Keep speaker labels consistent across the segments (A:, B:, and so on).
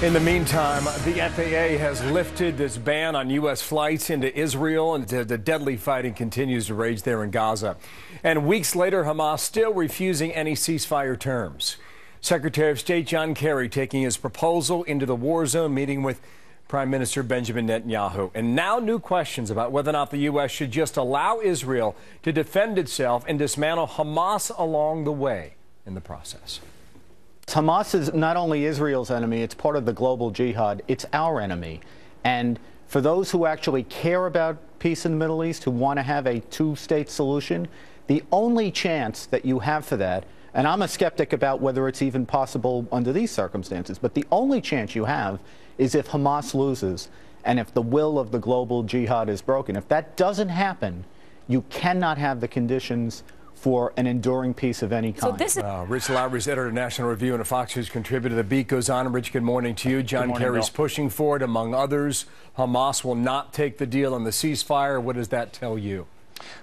A: In the meantime, the FAA has lifted this ban on U.S. flights into Israel, and the deadly fighting continues to rage there in Gaza. And weeks later, Hamas still refusing any ceasefire terms. Secretary of State John Kerry taking his proposal into the war zone, meeting with Prime Minister Benjamin Netanyahu. And now new questions about whether or not the U.S. should just allow Israel to defend itself and dismantle Hamas along the way in the process.
B: Hamas is not only Israel's enemy, it's part of the global jihad. It's our enemy. And for those who actually care about peace in the Middle East, who want to have a two-state solution, the only chance that you have for that, and I'm a skeptic about whether it's even possible under these circumstances, but the only chance you have is if Hamas loses and if the will of the global jihad is broken. If that doesn't happen, you cannot have the conditions for an enduring peace of any kind.
A: Rich Lowry's editor of National Review and a Fox News contributor. The beat goes on. Rich, good morning to you. John Kerry's pushing for it, among others. Hamas will not take the deal on the ceasefire. What does that tell you?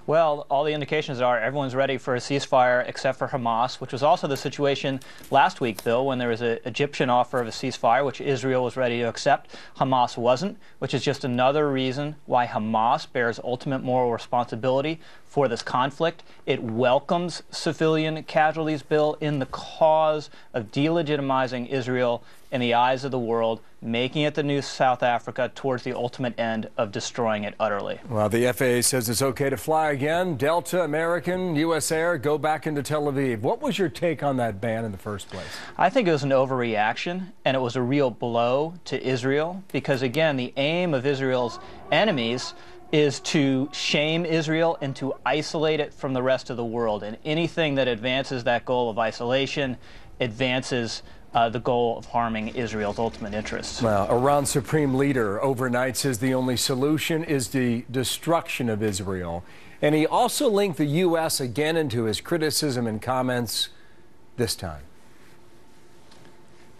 C: Well, all the indications are everyone's ready for a ceasefire except for Hamas, which was also the situation last week, Bill, when there was an Egyptian offer of a ceasefire, which Israel was ready to accept. Hamas wasn't, which is just another reason why Hamas bears ultimate moral responsibility for this conflict. It welcomes civilian casualties, Bill, in the cause of delegitimizing Israel in the eyes of the world, making it the new South Africa towards the ultimate end of destroying it utterly.
A: Well, the FAA says it's okay to fly again. Delta, American, U.S. Air, go back into Tel Aviv. What was your take on that ban in the first place?
C: I think it was an overreaction, and it was a real blow to Israel, because, again, the aim of Israel's enemies is to shame Israel and to isolate it from the rest of the world. And anything that advances that goal of isolation advances the goal of harming Israel's ultimate interests.
A: Well, Iran's supreme leader overnight says the only solution is the destruction of Israel. And he also linked the U.S. again into his criticism and comments this time.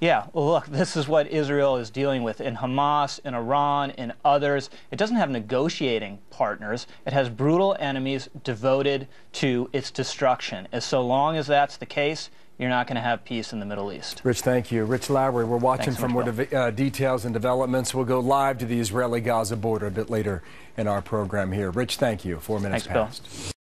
C: Yeah, well, look, this is what Israel is dealing with in Hamas, in Iran, in others. It doesn't have negotiating partners. It has brutal enemies devoted to its destruction. And so long as that's the case, you're not going to have peace in the Middle East.
A: Rich, thank you. Rich Lowry, we're watching for more details and developments. We'll go live to the Israeli-Gaza border a bit later in our program here. Rich, thank you. 4 minutes past.
C: Bill.